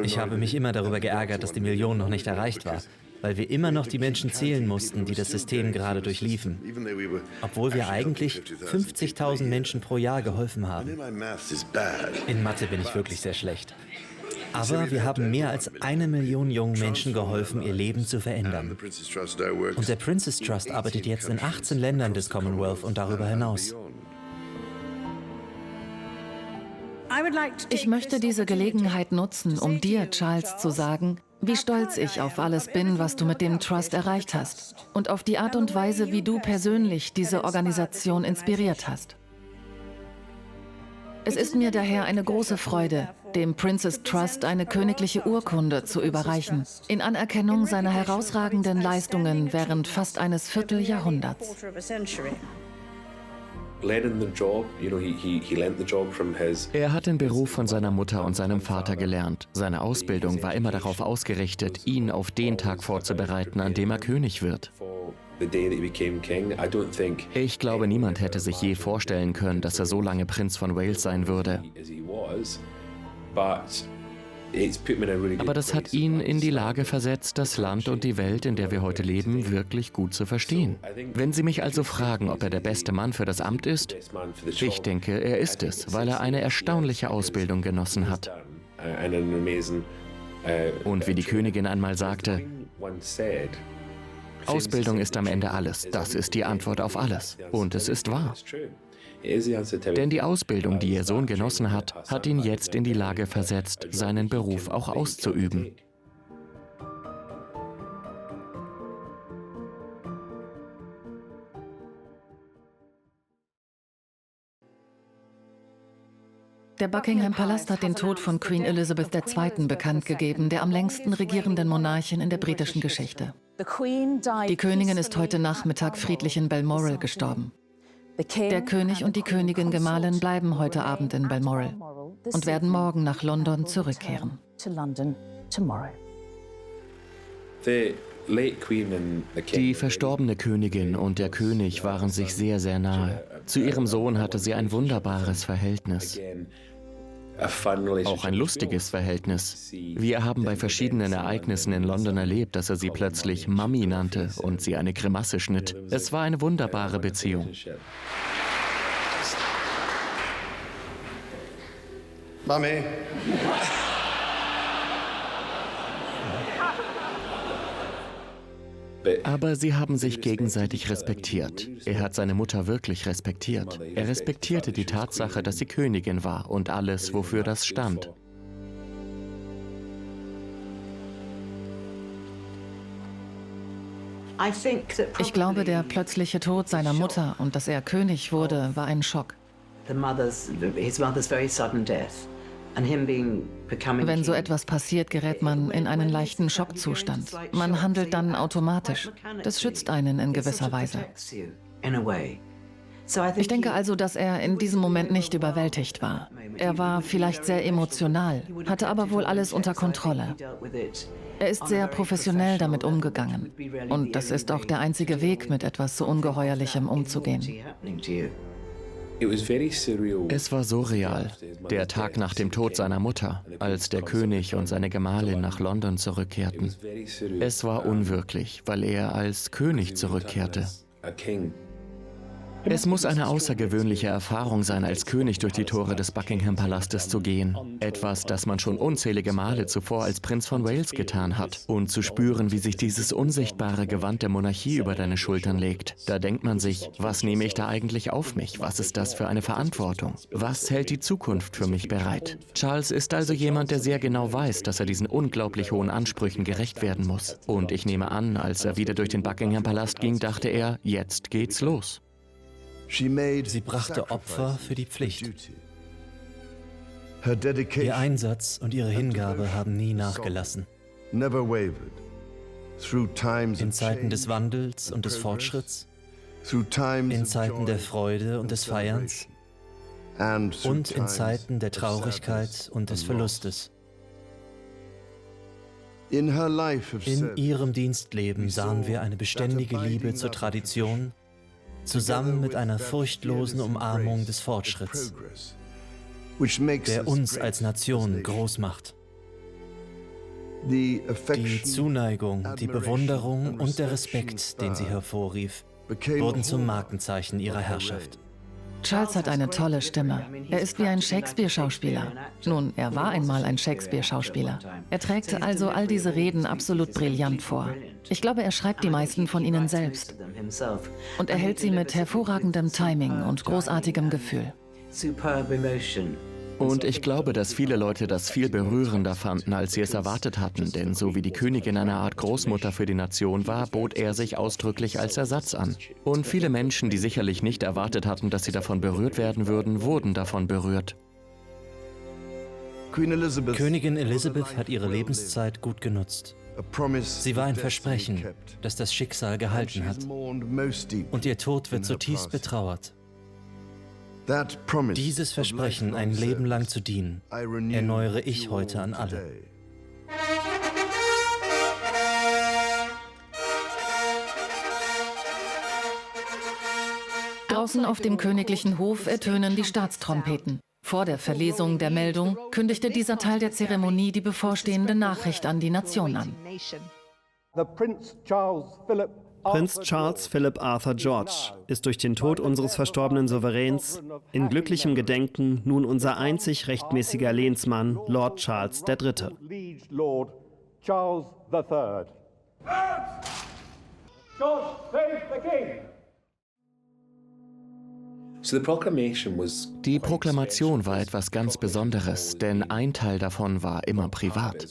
Ich habe mich immer darüber geärgert, dass die Million noch nicht erreicht war, weil wir immer noch die Menschen zählen mussten, die das System gerade durchliefen, obwohl wir eigentlich 50.000 Menschen pro Jahr geholfen haben. In Mathe bin ich wirklich sehr schlecht. Aber wir haben mehr als 1 Million jungen Menschen geholfen, ihr Leben zu verändern. Und der Prince's Trust arbeitet jetzt in 18 Ländern des Commonwealth und darüber hinaus.
Ich möchte diese Gelegenheit nutzen, um dir, Charles, zu sagen, wie stolz ich auf alles bin, was du mit dem Trust erreicht hast und auf die Art und Weise, wie du persönlich diese Organisation inspiriert hast. Es ist mir daher eine große Freude, dem Prince's Trust eine königliche Urkunde zu überreichen, in Anerkennung seiner herausragenden Leistungen während fast eines Vierteljahrhunderts.
Er hat den Beruf von seiner Mutter und seinem Vater gelernt. Seine Ausbildung war immer darauf ausgerichtet, ihn auf den Tag vorzubereiten, an dem er König wird. Ich glaube, niemand hätte sich je vorstellen können, dass er so lange Prinz von Wales sein würde. Aber das hat ihn in die Lage versetzt, das Land und die Welt, in der wir heute leben, wirklich gut zu verstehen. Wenn Sie mich also fragen, ob er der beste Mann für das Amt ist, ich denke, er ist es, weil er eine erstaunliche Ausbildung genossen hat. Und wie die Königin einmal sagte, Ausbildung ist am Ende alles. Das ist die Antwort auf alles. Und es ist wahr. Denn die Ausbildung, die ihr Sohn genossen hat, hat ihn jetzt in die Lage versetzt, seinen Beruf auch auszuüben.
Der Buckingham-Palast hat den Tod von Queen Elizabeth II. Bekannt gegeben, der am längsten regierenden Monarchin in der britischen Geschichte. Die Königin ist heute Nachmittag friedlich in Balmoral gestorben. Der König und die Königin Gemahlin bleiben heute Abend in Balmoral und werden morgen nach London zurückkehren.
Die verstorbene Königin und der König waren sich sehr, sehr nahe. Zu ihrem Sohn hatte sie ein wunderbares Verhältnis. Auch ein lustiges Verhältnis. Wir haben bei verschiedenen Ereignissen in London erlebt, dass er sie plötzlich Mami nannte und sie eine Grimasse schnitt. Es war eine wunderbare Beziehung.
Mami.
Aber sie haben sich gegenseitig respektiert. Er hat seine Mutter wirklich respektiert. Er respektierte die Tatsache, dass sie Königin war und alles, wofür das stand.
Ich glaube, der plötzliche Tod seiner Mutter und dass er König wurde, war ein Schock. Wenn so etwas passiert, gerät man in einen leichten Schockzustand. Man handelt dann automatisch. Das schützt einen in gewisser Weise. Ich denke also, dass er in diesem Moment nicht überwältigt war. Er war vielleicht sehr emotional, hatte aber wohl alles unter Kontrolle. Er ist sehr professionell damit umgegangen. Und das ist auch der einzige Weg, mit etwas so Ungeheuerlichem umzugehen.
Es war surreal, der Tag nach dem Tod seiner Mutter, als der König und seine Gemahlin nach London zurückkehrten. Es war unwirklich, weil er als König zurückkehrte. Es muss eine außergewöhnliche Erfahrung sein, als König durch die Tore des Buckingham-Palastes zu gehen. Etwas, das man schon unzählige Male zuvor als Prinz von Wales getan hat. Und zu spüren, wie sich dieses unsichtbare Gewand der Monarchie über deine Schultern legt. Da denkt man sich, was nehme ich da eigentlich auf mich? Was ist das für eine Verantwortung? Was hält die Zukunft für mich bereit? Charles ist also jemand, der sehr genau weiß, dass er diesen unglaublich hohen Ansprüchen gerecht werden muss. Und ich nehme an, als er wieder durch den Buckingham-Palast ging, dachte er, jetzt geht's los.
Sie brachte Opfer für die Pflicht. Ihr Einsatz und ihre Hingabe haben nie nachgelassen. In Zeiten des Wandels und des Fortschritts, in Zeiten der Freude und des Feierns und in Zeiten der Traurigkeit und des Verlustes. In ihrem Dienstleben sahen wir eine beständige Liebe zur Tradition, zusammen mit einer furchtlosen Umarmung des Fortschritts, der uns als Nation groß macht. Die Zuneigung, die Bewunderung und der Respekt, den sie hervorrief, wurden zum Markenzeichen ihrer Herrschaft.
Charles hat eine tolle Stimme. Er ist wie ein Shakespeare-Schauspieler. Nun, er war einmal ein Shakespeare-Schauspieler. Er trägt also all diese Reden absolut brillant vor. Ich glaube, er schreibt die meisten von ihnen selbst. Und er hält sie mit hervorragendem Timing und großartigem Gefühl.
Und ich glaube, dass viele Leute das viel berührender fanden, als sie es erwartet hatten, denn so wie die Königin eine Art Großmutter für die Nation war, bot er sich ausdrücklich als Ersatz an. Und viele Menschen, die sicherlich nicht erwartet hatten, dass sie davon berührt werden würden, wurden davon berührt.
Königin Elizabeth hat ihre Lebenszeit gut genutzt. Sie war ein Versprechen, das das Schicksal gehalten hat. Und ihr Tod wird zutiefst betrauert. Dieses Versprechen, ein Leben lang zu dienen, erneuere ich heute an alle.
Draußen auf dem königlichen Hof ertönen die Staatstrompeten. Vor der Verlesung der Meldung kündigte dieser Teil der Zeremonie die bevorstehende Nachricht an die Nation an.
Prinz Charles Philip Arthur George ist durch den Tod unseres verstorbenen Souveräns in glücklichem Gedenken nun unser einzig rechtmäßiger Lehnsmann, Lord Charles III.
Die Proklamation war etwas ganz Besonderes, denn ein Teil davon war immer privat.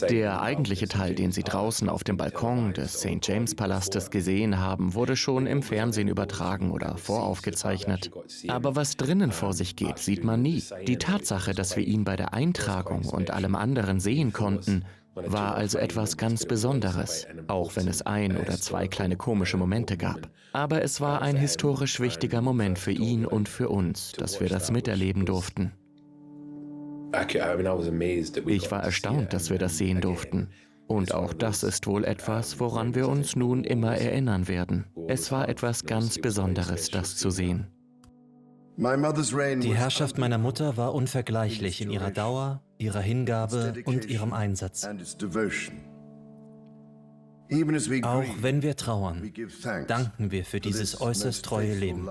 Der eigentliche Teil, den Sie draußen auf dem Balkon des St. James Palastes gesehen haben, wurde schon im Fernsehen übertragen oder voraufgezeichnet. Aber was drinnen vor sich geht, sieht man nie. Die Tatsache, dass wir ihn bei der Eintragung und allem anderen sehen konnten, war also etwas ganz Besonderes, auch wenn es ein oder zwei kleine komische Momente gab. Aber es war ein historisch wichtiger Moment für ihn und für uns, dass wir das miterleben durften. Ich war erstaunt, dass wir das sehen durften. Und auch das ist wohl etwas, woran wir uns nun immer erinnern werden. Es war etwas ganz Besonderes, das zu sehen.
Die Herrschaft meiner Mutter war unvergleichlich in ihrer Dauer, ihrer Hingabe und ihrem Einsatz. Auch wenn wir trauern, danken wir für dieses äußerst treue Leben.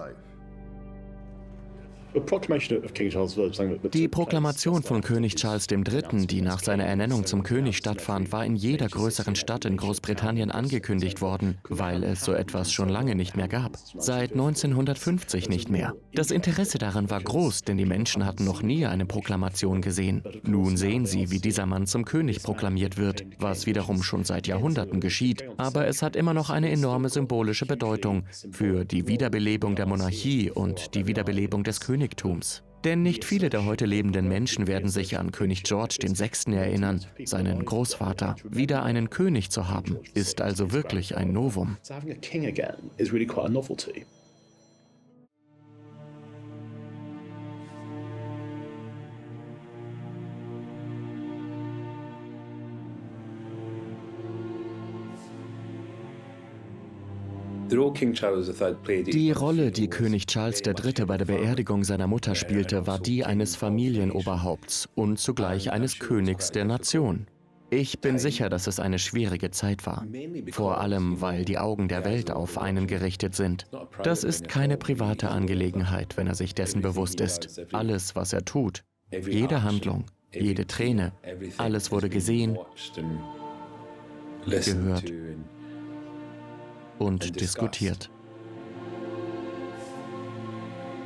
Die Proklamation von König Charles III., die nach seiner Ernennung zum König stattfand, war in jeder größeren Stadt in Großbritannien angekündigt worden, weil es so etwas schon lange nicht mehr gab. Seit 1950 nicht mehr. Das Interesse daran war groß, denn die Menschen hatten noch nie eine Proklamation gesehen. Nun sehen sie, wie dieser Mann zum König proklamiert wird, was wiederum schon seit Jahrhunderten geschieht. Aber es hat immer noch eine enorme symbolische Bedeutung für die Wiederbelebung der Monarchie und die Wiederbelebung des Königtums. Denn nicht viele der heute lebenden Menschen werden sich an König George VI. Erinnern, seinen Großvater. Wieder einen König zu haben, ist also wirklich ein Novum. Die Rolle, die König Charles III. Bei der Beerdigung seiner Mutter spielte, war die eines Familienoberhaupts und zugleich eines Königs der Nation. Ich bin sicher, dass es eine schwierige Zeit war. Vor allem, weil die Augen der Welt auf einen gerichtet sind. Das ist keine private Angelegenheit, wenn er sich dessen bewusst ist. Alles, was er tut, jede Handlung, jede Träne, alles wurde gesehen, gehört und diskutiert.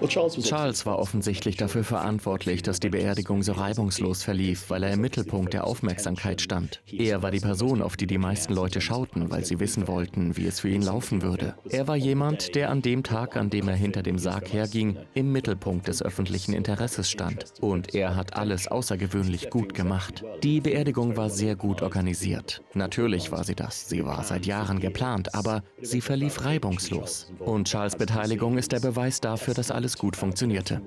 Charles war offensichtlich dafür verantwortlich, dass die Beerdigung so reibungslos verlief, weil er im Mittelpunkt der Aufmerksamkeit stand. Er war die Person, auf die die meisten Leute schauten, weil sie wissen wollten, wie es für ihn laufen würde. Er war jemand, der an dem Tag, an dem er hinter dem Sarg herging, im Mittelpunkt des öffentlichen Interesses stand. Und er hat alles außergewöhnlich gut gemacht. Die Beerdigung war sehr gut organisiert. Natürlich war sie das. Sie war seit Jahren geplant, aber sie verlief reibungslos. Und Charles' Beteiligung ist der Beweis dafür, dass alles gut funktionierte.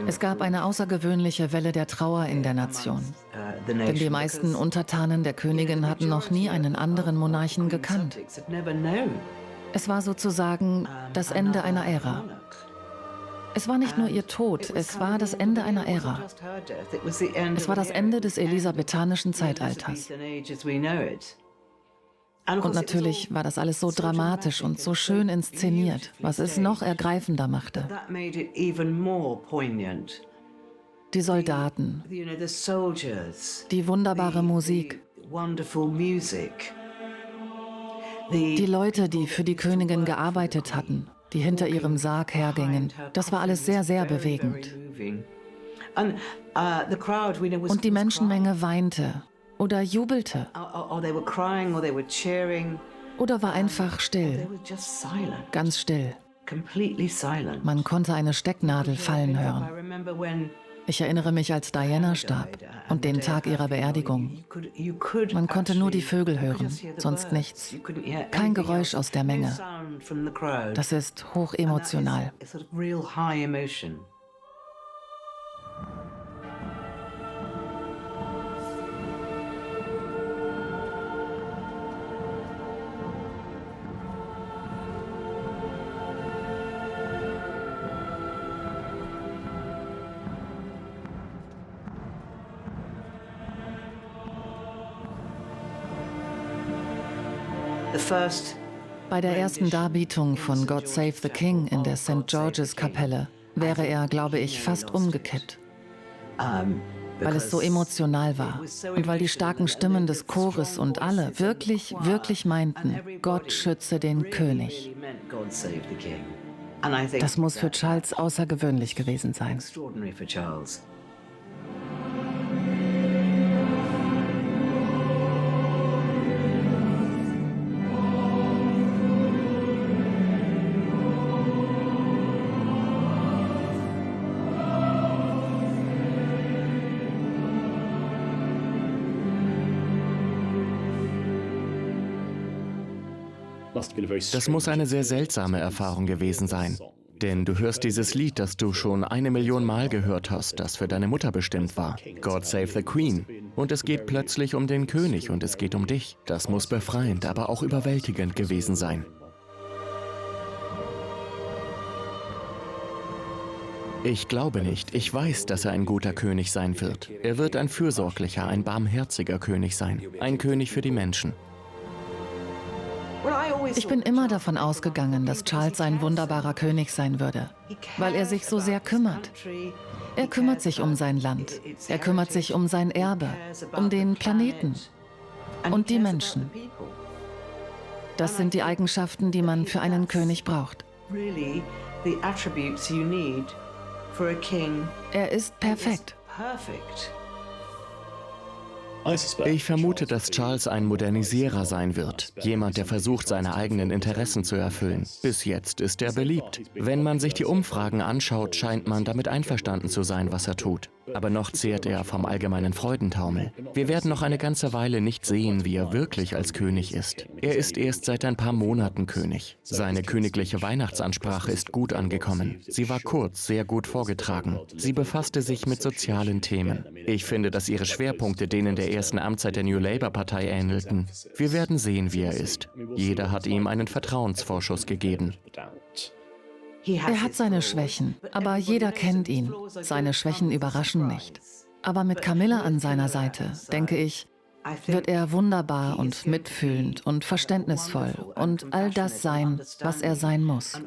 Es gab eine außergewöhnliche Welle der Trauer in der Nation. Denn die meisten Untertanen der Königin hatten noch nie einen anderen Monarchen gekannt. Es war sozusagen das Ende einer Ära. Es war nicht nur ihr Tod, es war das Ende einer Ära. Es war das Ende des elisabethanischen Zeitalters. Und natürlich war das alles so dramatisch und so schön inszeniert, was es noch ergreifender machte. Die Soldaten, die wunderbare Musik, Die Leute, die für die Königin gearbeitet hatten, die hinter ihrem Sarg hergingen, das war alles sehr, sehr bewegend. Und die Menschenmenge weinte oder jubelte oder war einfach still, ganz still. Man konnte eine Stecknadel fallen hören. Ich erinnere mich, als Diana starb und den Tag ihrer Beerdigung. Man konnte nur die Vögel hören, sonst nichts. Kein Geräusch aus der Menge. Das ist hochemotional. Bei der ersten Darbietung von God Save the King in der St. George's Kapelle wäre er, glaube ich, fast umgekippt, weil es so emotional war und weil die starken Stimmen des Chores und alle wirklich, wirklich meinten, Gott schütze den König. Das muss für Charles außergewöhnlich gewesen sein.
Das muss eine sehr seltsame Erfahrung gewesen sein. Denn du hörst dieses Lied, das du schon 1 Million Mal gehört hast, das für deine Mutter bestimmt war. God Save the Queen. Und es geht plötzlich um den König und es geht um dich. Das muss befreiend, aber auch überwältigend gewesen sein. Ich glaube nicht. Ich weiß, dass er ein guter König sein wird. Er wird ein fürsorglicher, ein barmherziger König sein. Ein König für die Menschen.
Ich bin immer davon ausgegangen, dass Charles ein wunderbarer König sein würde, weil er sich so sehr kümmert. Er kümmert sich um sein Land, er kümmert sich um sein Erbe, um den Planeten und die Menschen. Das sind die Eigenschaften, die man für einen König braucht. Er ist perfekt.
Ich vermute, dass Charles ein Modernisierer sein wird. Jemand, der versucht, seine eigenen Interessen zu erfüllen. Bis jetzt ist er beliebt. Wenn man sich die Umfragen anschaut, scheint man damit einverstanden zu sein, was er tut. Aber noch zehrt er vom allgemeinen Freudentaumel. Wir werden noch eine ganze Weile nicht sehen, wie er wirklich als König ist. Er ist erst seit ein paar Monaten König. Seine königliche Weihnachtsansprache ist gut angekommen. Sie war kurz, sehr gut vorgetragen. Sie befasste sich mit sozialen Themen. Ich finde, dass ihre Schwerpunkte denen der ersten Amtszeit der New Labour-Partei ähnelten. Wir werden sehen, wie er ist. Jeder hat ihm einen Vertrauensvorschuss gegeben.
Er hat seine Schwächen, aber jeder kennt ihn. Seine Schwächen überraschen nicht. Aber mit Camilla an seiner Seite, denke ich, wird er wunderbar und mitfühlend und verständnisvoll und all das sein, was er sein muss.